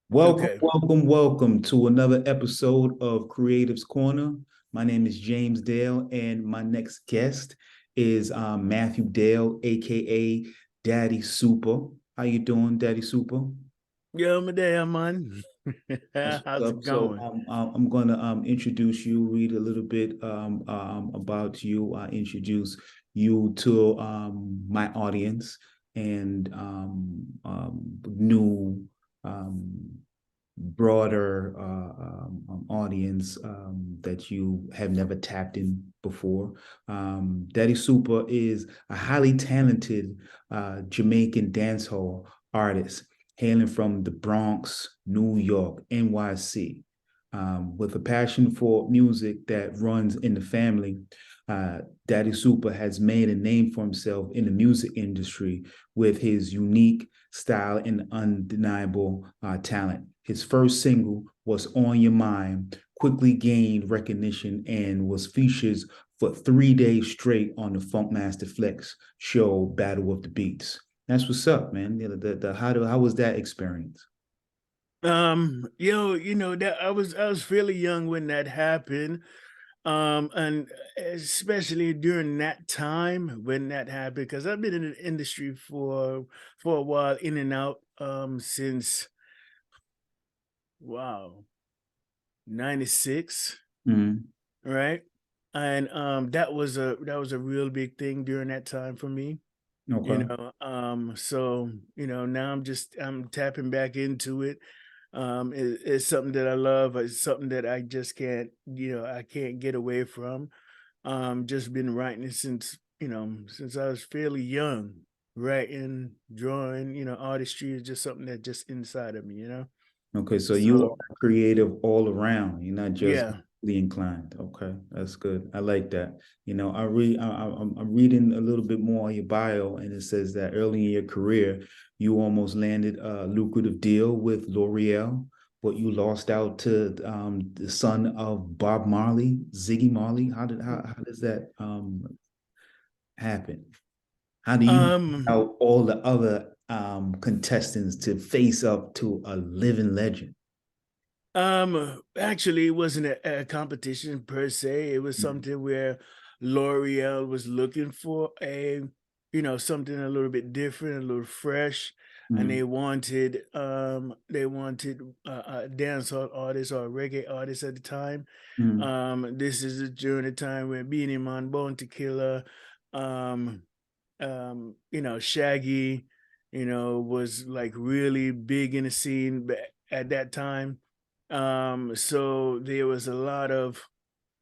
Welcome, Okay. welcome, welcome to another episode of Creatives Corner. My name is James Dale, and my next guest is Matthew Dale, aka Daddy Supa. How you doing, Daddy Supa? Yo, my damn man. That's How's what's it up. So going? I'm gonna introduce you, read a little bit about you, introduce you to my audience and new um, broader audience that you have never tapped in before. Daddy Super is a highly talented Jamaican dancehall artist hailing from the Bronx, New York, NYC. With a passion for music that runs in the family, Daddy Super has made a name for himself in the music industry with his unique style and undeniable talent. His first single was On Your Mind, quickly gained recognition and was featured for 3 days straight on the Funkmaster Flex show Battle of the Beats. That's what's up, man. How was that experience? That I was fairly young when that happened. And especially during that time when that happened, because I've been in the industry for a while, in and out, since wow, 96, Mm, right? And that was a real big thing during that time for me. okay. So now I'm tapping back into it. It's something that I love. It's something that I just I can't get away from. Just been writing it since I was fairly young. Writing, drawing, artistry is just something that's just inside of me. Okay, so you So are creative all around. You're not just yeah. musically inclined. Okay, that's good. I like that. I'm reading a little bit more on your bio, and it says that early in your career, you almost landed a lucrative deal with L'Oreal, but you lost out to the son of Bob Marley, Ziggy Marley. How does that happen? How do you Um out all the other contestants to face up to a living legend? Actually, it wasn't a competition per se. It was something where L'Oreal was looking for something a little bit different, a little fresh, and Mm-hmm. they wanted a dancehall artist or a reggae artist at the time. Mm, This is during the time when Beanie Man, Bone to Killer, um, Shaggy, was like really big in the scene at that time. So there was a lot of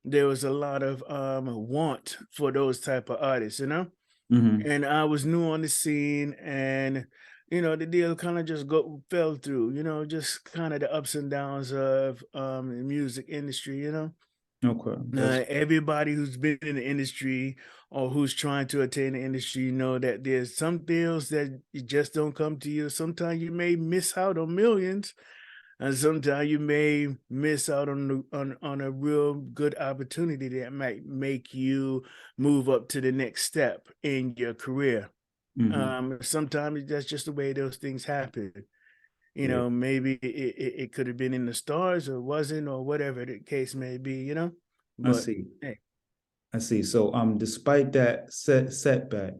want for those type of artists. mhm. And I was new on the scene, and the deal kind of just go fell through, just kind of the ups and downs of the music industry. Okay, that's Everybody who's been in the industry or who's trying to attain the industry, that there's some deals that you just don't come to you. Sometimes you may miss out on millions, and sometimes you may miss out on a real good opportunity that might make you move up to the next step in your career. mhm. Sometimes that's just the way those things happen. Yeah, Maybe it could have been in the stars or wasn't, or whatever the case may be. I But see. hey, I see. So, despite that setback,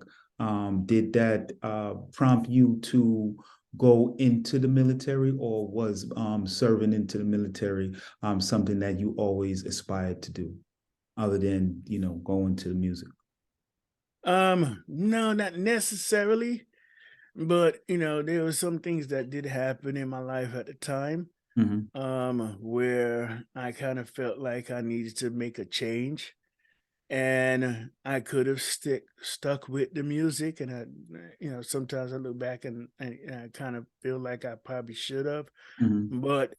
did that prompt you to go into the military, or was serving into the military something that you always aspired to do, other than going to the music? no, not necessarily, but there were some things that did happen in my life at the time, Hmm. where I kind of felt like I needed to make a change, and I could have stuck with the music, and sometimes I look back and I kind of feel like I probably should have, Hmm. but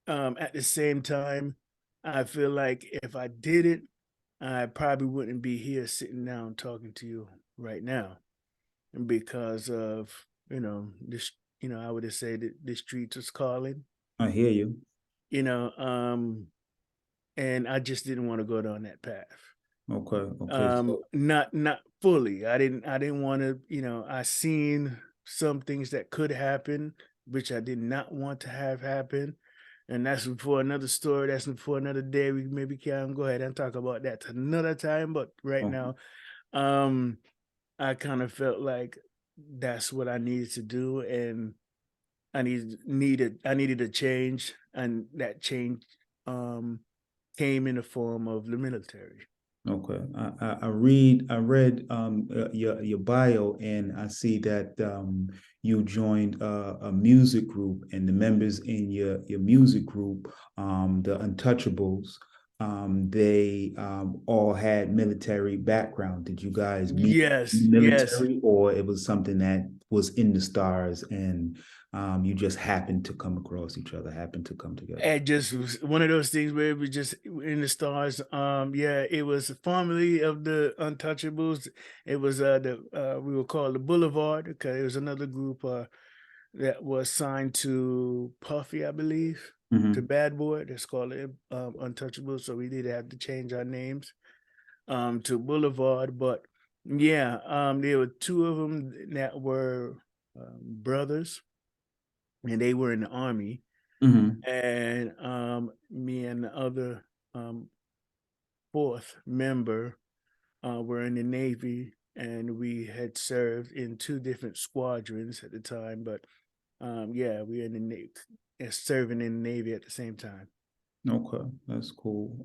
at the same time, I feel like if I did it, I probably wouldn't be here sitting down talking to you right now because of this. I would have said that the streets was calling. I hear you. You know, um, and I just didn't want to go down that path. Okay. Okay. So, Not fully. I didn't want to. I seen some things that could happen which I did not want to have happen. And that's for another story. That's for another day. We maybe can go ahead and talk about that another time. But right Okay. now, um, I kind of felt like that's what I needed to do, and I needed a change, and that change um came in the form of the military. Okay. I read your bio, and I see that you joined a music group, and the members in your music group, the Untouchables, they all had military background. Did you guys meet in Yes, the yes. military, or it was something that was in the stars, and you just happened to come across each other, happened to come together? It just was one of those things where it was just in the stars. Yeah, it was formerly of the Untouchables. It was the we were called the Boulevard, because it was another group that was signed to Puffy, I believe, to Hmm. Bad Boy. That's called it Untouchables. So we did have to change our names to Boulevard. But yeah, there were two of them that were brothers, and they were in the army. Hmm. And me and the other um, fourth member were in the Navy, and we had served in two different squadrons at the time. But yeah, we were in the Navy, serving in the Navy at the same time. Okay, that's cool.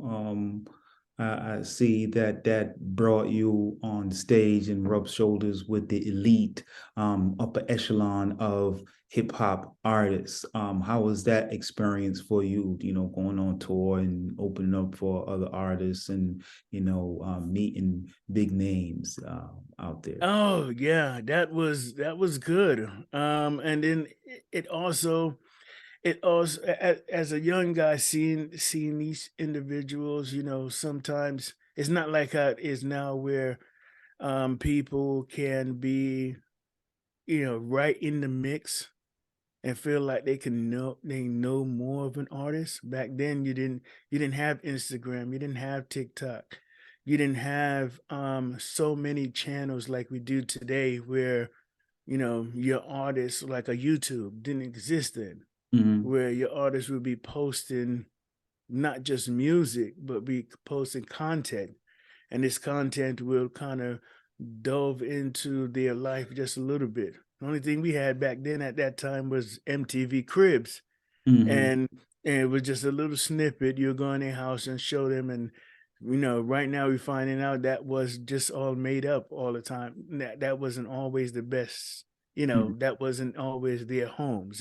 I see that that brought you on stage and rubbed shoulders with the elite, upper echelon of hip hop artists. How was that experience for you? You know, going on tour and opening up for other artists, and meeting big names out there. Oh yeah, that was good. And then it also as a young guy seeing these individuals, sometimes it's not like how it is now, where people can be, right in the mix and feel like they know more of an artist. Back then you didn't have Instagram, you didn't have TikTok, you didn't have so many channels like we do today, where your artist, like a YouTube didn't exist then, Hmm. where your artist would be posting not just music, but be posting content. And this content will kind of delve into their life just a little bit. The only thing we had back then at that time was MTV Cribs. Hmm. And it was just a little snippet. You'll go in their house and show them. And right now we're finding out that was just all made up all the time. That wasn't always the best, that wasn't always their homes.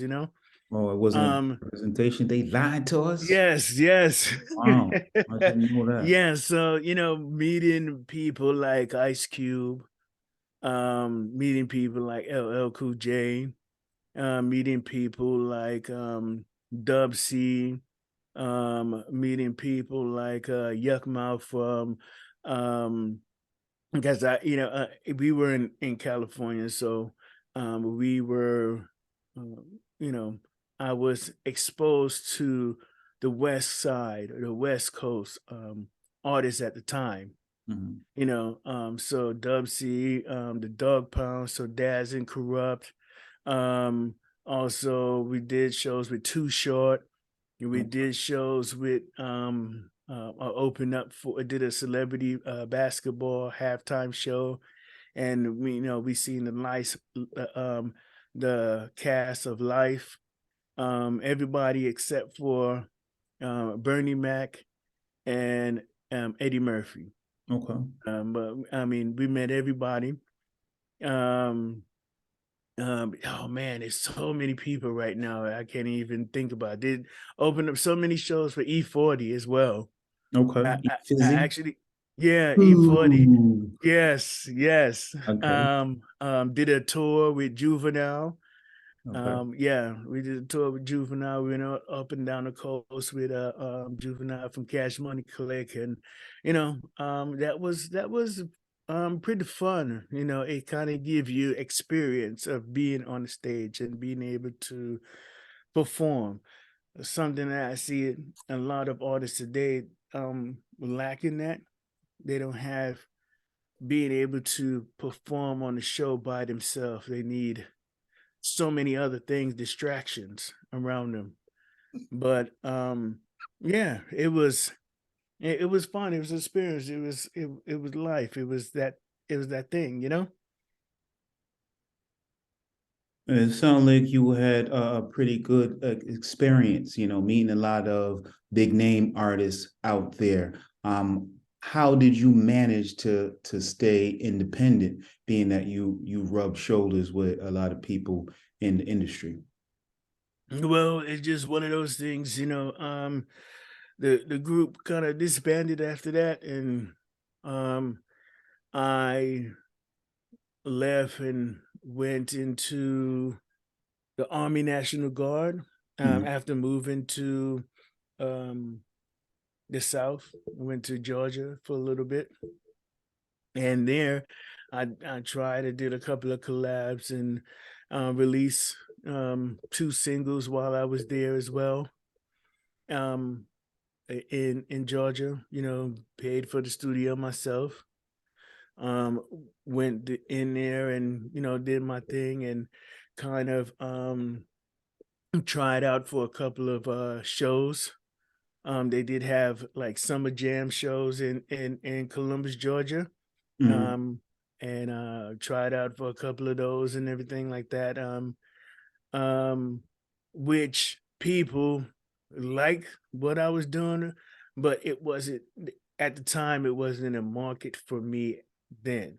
Oh, it wasn't a Um, representation. They lied to us. Yes, yes. Wow, I didn't know that. Yeah, so meeting people like Ice Cube, meeting people like LL Cool J, meeting people like Dub C, meeting people like Yuck Mouth from because we were in California, so we were, you know, I was exposed to the West Side, or the West Coast artists at the time. Mhm. So Dub C, the Dog Pound, so Daz and Corrupt. Um, Also, we did shows with Too Short. We did shows with I opened up for, I did a celebrity basketball halftime show, and we seen the cast of Life, everybody except for Bernie Mac and Eddie Murphy. Okay. But I mean, we met everybody. Um, oh man, there's so many people right now. I can't even think about it. Did open up so many shows for E40 as well. Okay. I Fizzy. actually, yeah, E40. Ooh. Yes, yes. Okay. Did a tour with Juvenile. Okay. Yeah, we did a tour with Juvenile. We went up and down the coast with Juvenile from Cash Money Collect, and that was pretty fun. It kind of give you experience of being on the stage and being able to perform. Something that I see a lot of artists today lacking that. They don't have being able to perform on the show by themselves. They need so many other things, distractions around them. But yeah, it was fun. It was an experience. It was life. It was that thing, you know? It sounds like you had a pretty good experience, meeting a lot of big name artists out there. How did you manage to stay independent, being that you rub shoulders with a lot of people in the industry? Well, it's just one of those things, you know. The group kind of disbanded after that, and um, I left and went into the Army National Guard Mhm. after moving to um, the South. I went to Georgia for a little bit, and there I tried. I did a couple of collabs and released two singles while I was there as well. Um, in Georgia, you know, paid for the studio myself. Um, went in there and you know did my thing and kind of tried out for a couple of shows. They did have like summer jam shows in Columbus, Georgia. Mhm. Um, and tried out for a couple of those and everything like that. Um, which people like what I was doing, but it wasn't at the time. It wasn't a market for me then.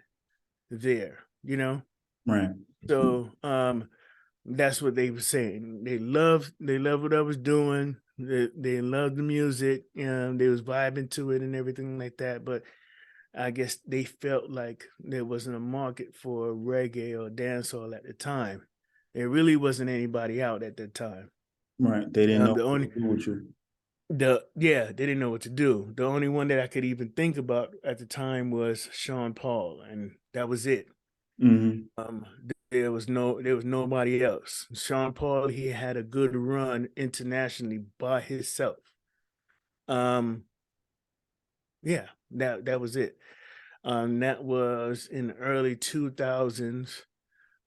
There, you know. Right. So that's what they were saying. They loved what I was doing. They loved the music. They was vibing to it and everything like that. But I guess they felt like there wasn't a market for reggae or dancehall at the time. There really wasn't anybody out at that time. Right. They didn't know The what only to do with you. they didn't know what to do. The only one that I could even think about at the time was Sean Paul, and that was it. Hmm. There was nobody else. Sean Paul, he had a good run internationally by himself. Um, yeah, that was it. That was in the early 2000s.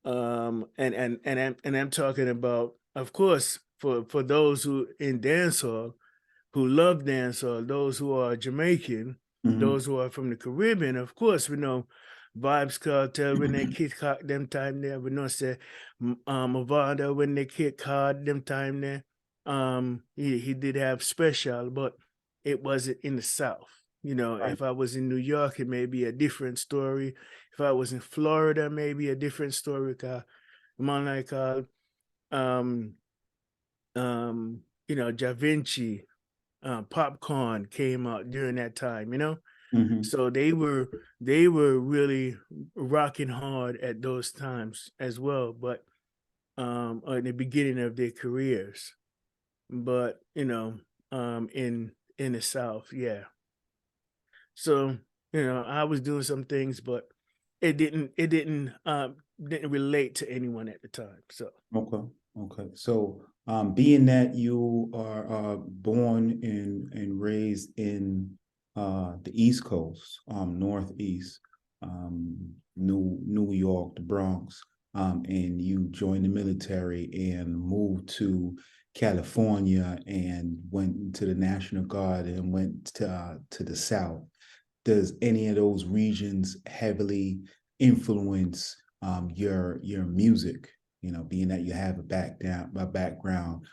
And I'm talking about, of course, for those who in dancehall who love dancehall, those who are Jamaican, Hmm. those who are from the Caribbean, of course, we know Vibes Cartel when they kick hard them time there. We know say Mavada when they kick hard them time there. He did have special, but it wasn't in the South. You know, Right. if I was in New York, it may be a different story. If I was in Florida, maybe a different story. Cause man like um you know, Da Vinci, Popcorn came out during that time, you know. Hmm. So they were really rocking hard at those times as well, but in the beginning of their careers. But you know, in the South, yeah. So you know, I was doing some things, but it didn't relate to anyone at the time. So Okay. Okay. So, being that you are born and raised in the East Coast, Northeast, New York, the Bronx, and you joined the military and moved to California and went to the National Guard and went to the South. Does any of those regions heavily influence your music? Being that you have a background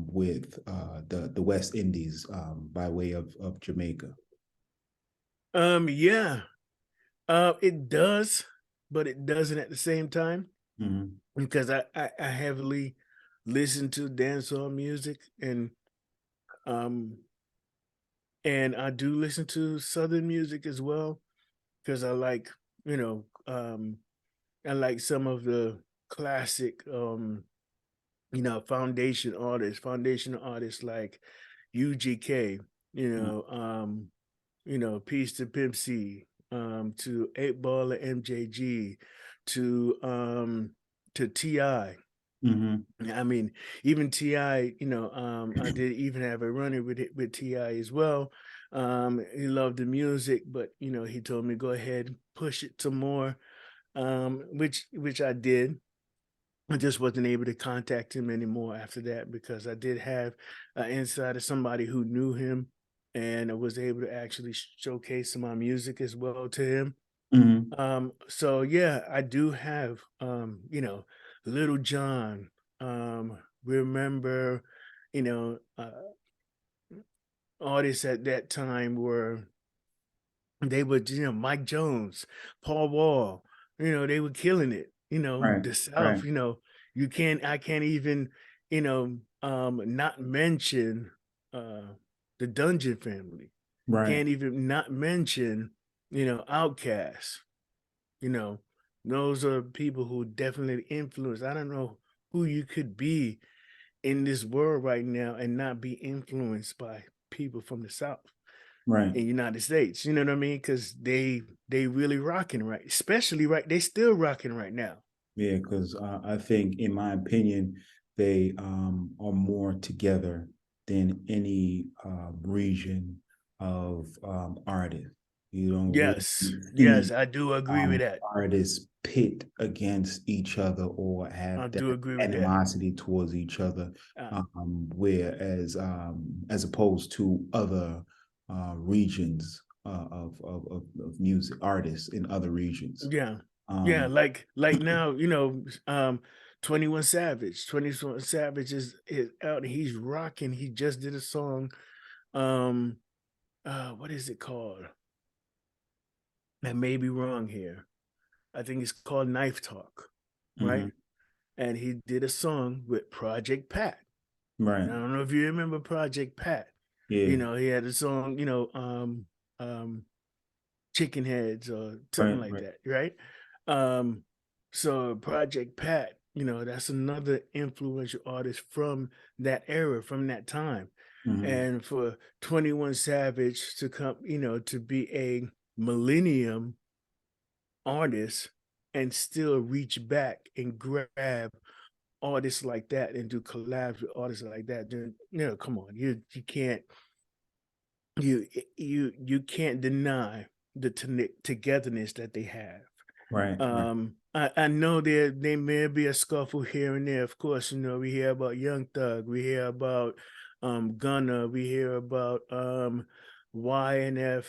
with the West Indies by way of Jamaica. yeah, it does, but it doesn't at the same time Hmm. because I heavily listen to dancehall music um and I do listen to southern music as well because I like you know I like some of the classic you know foundational artists like UGK, you know, Peace to Pimp C, to 8 Ball of MJG, to Ti. Hmm. I mean, even Ti, you know, I did even have a running with it with Ti as well. He loved the music, but you know, he told me go ahead and push it some more, which I did. I just wasn't able to contact him anymore after that because I did have an insight of somebody who knew him, and I was able to actually showcase some of my music as well to him. Mhm. So yeah, I do have Little John. Remember, you know, artists at that time were they were, Mike Jones, Paul Wall, they were killing it. Right, The right, South, I can't even, not mention the Dungeon Family. right, Can't even not mention, Outkast. You know, those are people who definitely influence. I don't know who you could be in this world right now and not be influenced by people from the South right. in United States. You know what I mean? Because they really rocking right, especially right. They still rocking right now. Yeah, because I think, in my opinion, they are more together than any region of artists. You don't Yes, really yes, see I do agree with that. artists pit against each other or I have that do agree with that. animosity towards each other, Uh, whereas as opposed to other regions of music artists in other regions. yeah, yeah. Um, Like now, 21 Savage. 21 Savage is out and he's rocking. He just did a song. Um, what is it called? I may be wrong here. I think it's called Knife Talk, right? mhm, And he did a song with Project Pat. right. And I don't know if you remember Project Pat. Yeah. He had a song, um, Chicken Heads or something Right. like Right. that, right? Um, so Project Pat, that's another influential artist from that era, from that time. Mhm. And for 21 Savage to come, to be a millennium artist and still reach back and grab artists like that and do collabs with artists like that, then come on, you can't you can't deny the togetherness that they have. Right. Right. I know there may be a scuffle here and there. Of course, we hear about Young Thug, we hear about Gunna, we hear about YNF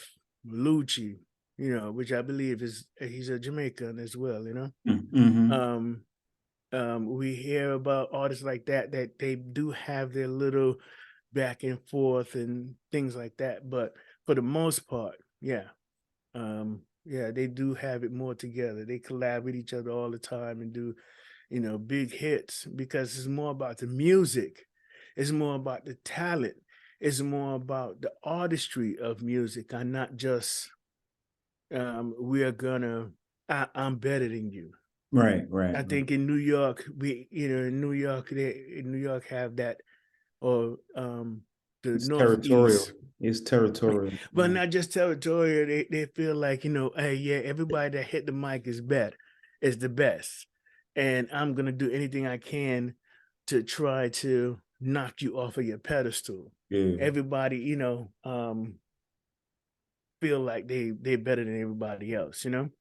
Lucci, which I believe he's a Jamaican as well. Mm-hmm. Um, we hear about artists like that they do have their little back and forth and things like that, but for the most part, yeah, they do have it more together. They collab with each other all the time and do big hits because it's more about the music, it's more about the talent, it's more about the artistry of music and not just we're gonna I'm better than you. Right. Right. I Right. think in New York, in New York, have that, or the It's territorial. Northeast, It's territorial. but Right. not just territorial. They feel like, hey, yeah, everybody that hit the mic is better, is the best, and I'm gonna do anything I can to try to knock you off of your pedestal. Yeah. Everybody, feel like they're better than everybody else, and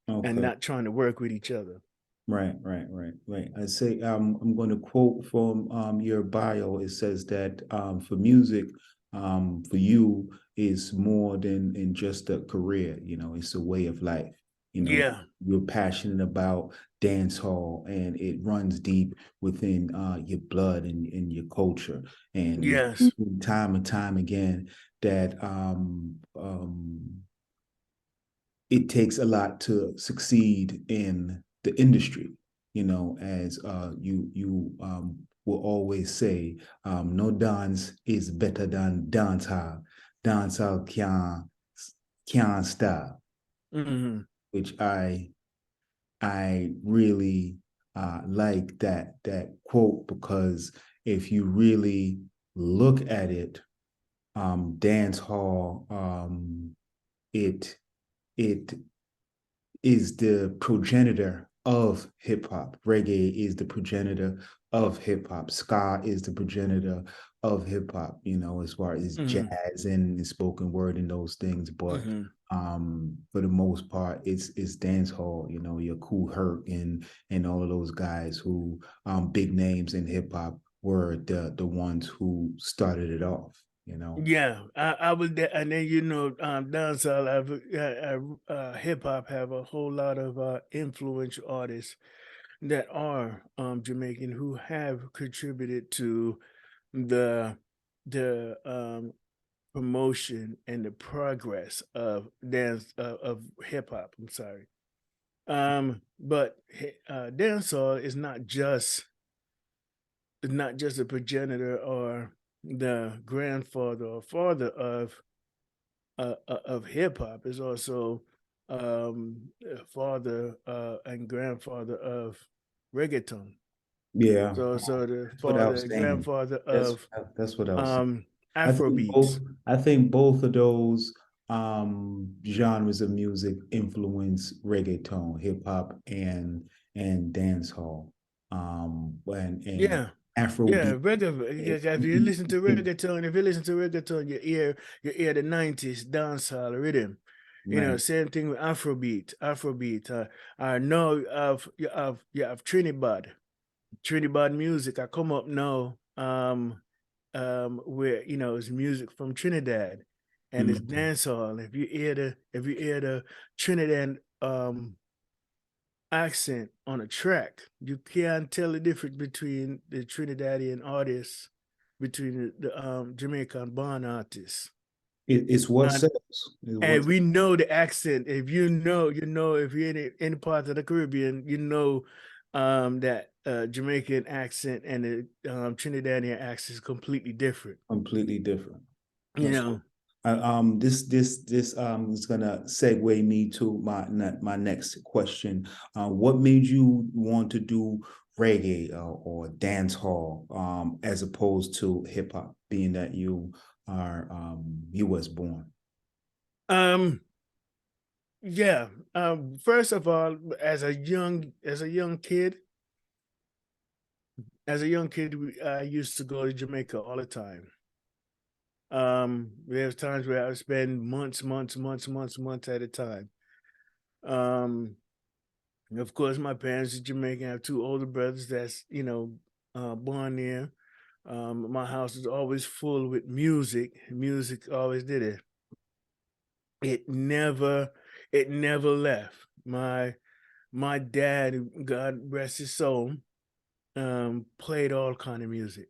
Okay. not trying to work with each other. Right, right, right, right. I say I'm going to quote from your bio. It says that for music, for you is more than just a career. It's a way of life. Yeah. You're passionate about dance hall, and it runs deep within your blood and your culture. And we've Yes. seen time and time again that it takes a lot to succeed in the industry. As you will always say, no dance is better than dancehall. Dancehall can't stop, Hmm. which I really like that quote, because if you really look at it, dance hall, it it is the progenitor of hip hop. Reggae is the progenitor of hip hop. Ska is the progenitor of hip hop, you know, as far as Mm-hmm. jazz and spoken word and those things. But Mm-hmm. for the most part, it's dance hall. You know, your Kool Herc and all of those guys who big names in hip hop were the ones who started it off. You know. Yeah, I was there, and then dancehall, hip hop have a whole lot of influential artists that are Jamaican who have contributed to the the promotion and the progress of dance of hip hop. I'm sorry, but dancehall is not just a progenitor or the grandfather or father of hip hop. Is also father and grandfather of reggaeton. Yeah, So the that's what I father was and saying. grandfather That's of that's what I was saying. um I think both Afrobeats. I think both of those genres of music influence reggaeton, hip hop, and dance hall. And Yeah. Yeah, Afrobeat. reggae. If you listen to reggaeton, you hear the '90s dancehall rhythm. You know, Right. same thing with Afrobeat. Afrobeat. I know you have Trinidad music. I come up now, where it's music from Trinidad, and it's Mhm. dancehall. If you hear the Trinidad accent on a track, you can't tell the difference between the Trinidadian artists, between the Jamaican born artists. It's what And sells. It's what and we know the accent. If you know, if you're in any part of the Caribbean, that Jamaican accent and the Trinidadian accent is completely different. completely different. You know, So, this is gonna segue me to my next question. What made you want to do reggae or dance hall as opposed to hip hop, being that you was born? um, yeah. First of all, as a young kid, I used to go to Jamaica all the time. There's times where I would spend months at a time. Um, of course, my parents are Jamaican. I have two older brothers that's born there. My house is always full with music. Music always did it. It never, it never left. My dad, God rest his soul, played all kind of music.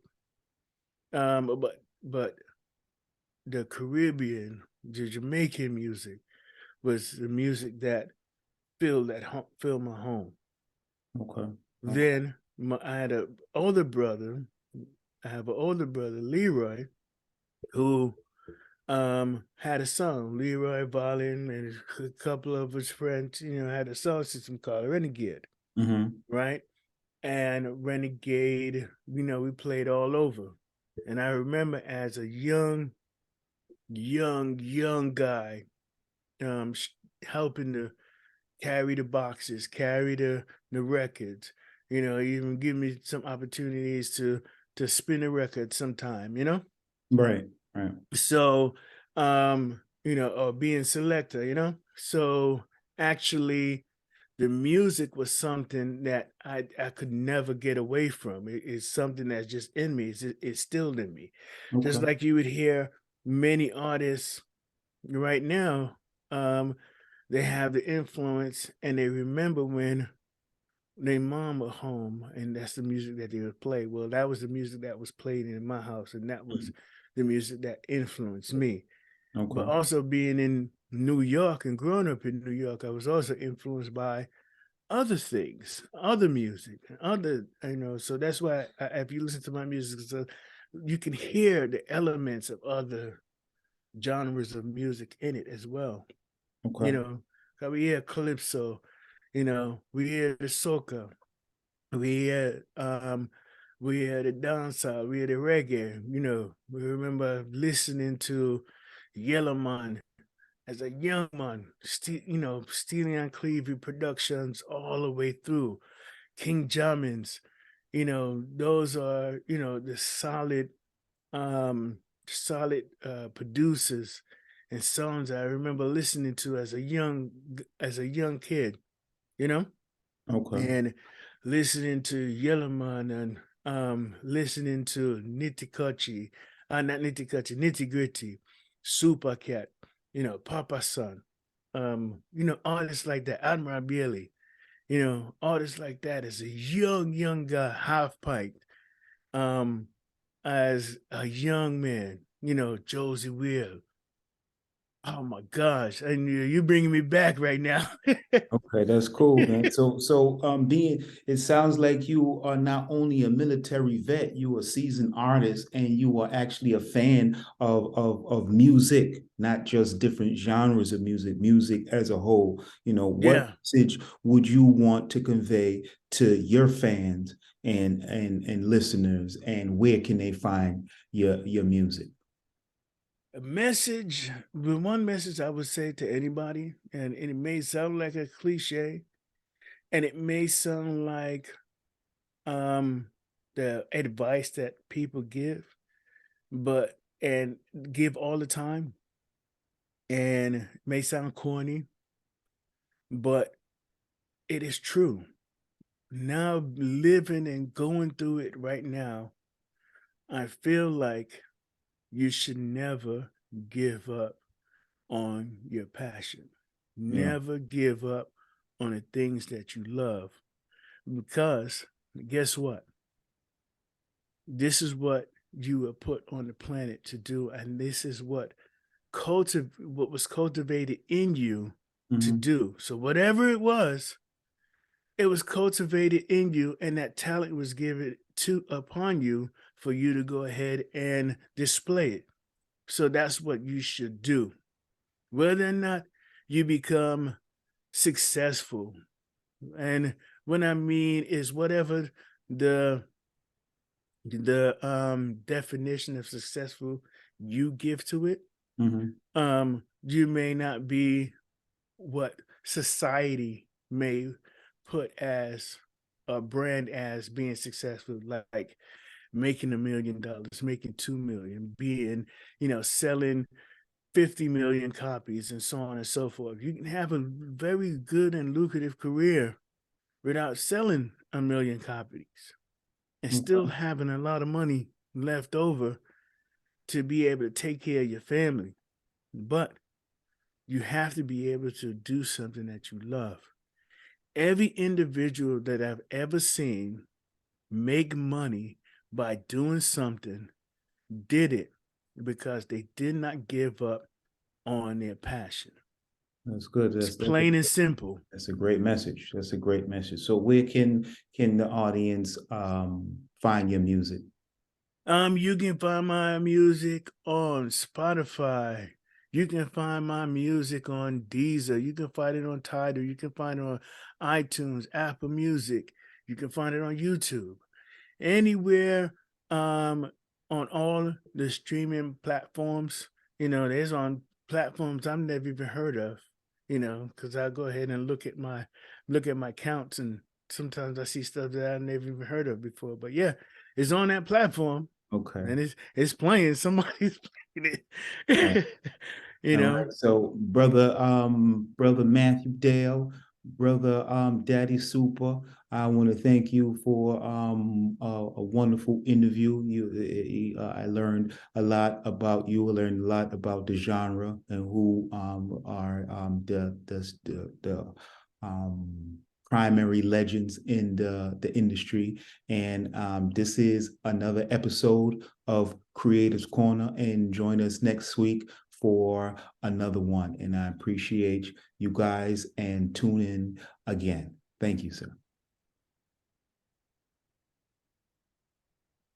But the Caribbean, the Jamaican music was the music that filled my home. Okay. Okay. Then I had an older brother. I have an older brother, Leroy, who had a son, Leroy Vallin, and a couple of his friends, had a sound system called Renegade, Mm-hmm. right? And Renegade, we played all over. And I remember as a young guy, um, helping to carry the boxes, carry the records, even give me some opportunities to spin a record sometime. Right. Right. So or being selector, So actually the music was something that I could never get away from. It's something that's just in me. It's still in me. Just Okay. like you would hear many artists right now, they have the influence and they remember when their mom was home and that's the music that they would play. Well, that was the music that was played in my house, and that was the music that influenced me. But Okay. also being in New York and growing up in New York, I was also influenced by other things, other music, so that's why if you listen to my music, so you can hear the elements of other genres of music in it as well. Okay. You know, 'cause we hear calypso, we hear the soca, we hear we hear the dancehall, we hear the reggae. We remember listening to Yellow Man as a young man, Steely and Clevie Productions all the way through, King Jammins, those are, the um solid producers and songs I remember listening to as a young kid, you know, Okay. and listening to Yellowman and listening to not Nitty Gritty, Super Cat, Papa Son, artists like that, Admiral Bailey, artists like that as a young guy, half pint, um, as a young man, Josie Will. Oh my gosh, and you bringing me back right now. Okay, that's cool, man. Being, it sounds like you are not only a military vet, you are a seasoned artist, and you are actually a fan of music, not just different genres of music, music as a whole. What Yeah, message would you want to convey to your fans and listeners, and where can they find your music? the one message I would say to anybody, and it may sound like a cliche, and it may sound like um the advice that people give, but and give all the time, and it may sound corny, but it is true. Now living and going through it right now, I feel like you should never give up on your passion. Yeah. Never give up on the things that you love, because guess what? This is what you were put on the planet to do, and this is what was cultivated in you to Hmm. do. So whatever it was cultivated in you, and that talent was given to upon you for you to go ahead and display it. So that's what you should do. Whether or not you become successful, and what I mean is whatever the definition of successful you give to it, Hmm. you may not be what society may put as a brand as being successful, like making $1 million, making 2 million, being, selling 50 million copies, and so on and so forth. You can have a very good and lucrative career without selling 1 million copies and still Okay. having a lot of money left over to be able to take care of your family. But you have to be able to do something that you love. Every individual that I've ever seen make money by doing something did it because they did not give up on their passion. That's good. It's plain and simple. That's a great message. That's a great message. So where can the audience find your music? You can find my music on Spotify. You can find my music on Deezer. You can find it on Tidal. You can find it on iTunes, Apple Music. You can find it on YouTube. Anywhere, on all the streaming platforms. There's on platforms I've never even heard of, because I go ahead and look at my counts, and sometimes I see stuff that I never even heard of before. But yeah, it's on that platform, Okay. and it's playing. Somebody's playing All it. you All know. right. So brother Matthew Dale, brother Daddy Super, I want to thank you for a wonderful interview. I learned a lot about you. I learned a lot about the genre and who are the primary legends in the industry. And this is another episode of Creators Corner. And join us next week for another one. And I appreciate you guys, and tune in again. Thank you, sir.